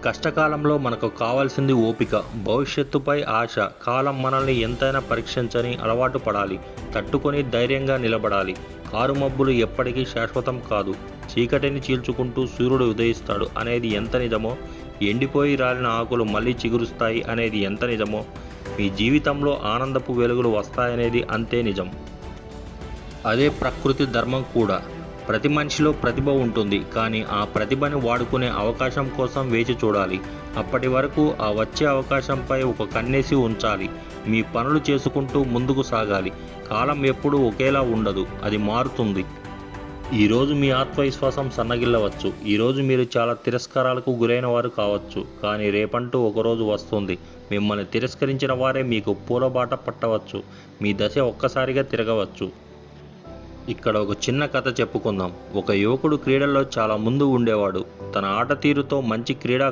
కష్టకాలంలో మనకు కావాల్సింది ఓపిక, భవిష్యత్తుపై ఆశ. కాలం మనల్ని ఎంతైనా పరీక్షించని అలవాటు పడాలి, తట్టుకొని ధైర్యంగా నిలబడాలి. కారుమబ్బులు ఎప్పటికీ శాశ్వతం కాదు, చీకటిని చీల్చుకుంటూ సూర్యుడు ఉదయిస్తాడు అనేది ఎంత నిజమో, ఎండిపోయి రాలిన ఆకులు మళ్ళీ చిగురుస్తాయి అనేది ఎంత నిజమో, మీ జీవితంలో ఆనందపు వెలుగులు వస్తాయనేది అంతే నిజం. అదే ప్రకృతి ధర్మం కూడా. ప్రతి మనిషిలో ప్రతిభ ఉంటుంది, కానీ ఆ ప్రతిభని వాడుకునే అవకాశం కోసం వేచి చూడాలి. అప్పటి వరకు ఆ వచ్చే అవకాశంపై ఒక కన్నేసి ఉంచాలి. మీ పనులు చేసుకుంటూ ముందుకు సాగాలి. కాలం ఎప్పుడూ ఒకేలా ఉండదు, అది మారుతుంది. ఈరోజు మీ ఆత్మవిశ్వాసం సన్నగిల్లవచ్చు, ఈరోజు మీరు చాలా తిరస్కారాలకు గురైన వారు కావచ్చు, కానీ రేపంటూ ఒకరోజు వస్తుంది, మిమ్మల్ని తిరస్కరించిన వారే మీకు పూలబాట పట్టవచ్చు, మీ దశ ఒక్కసారిగా తిరగవచ్చు. ఇక్కడ ఒక చిన్న కథ చెప్పుకుందాం. ఒక యువకుడు క్రీడల్లో చాలా ముందు ఉండేవాడు. తన ఆట తీరుతో మంచి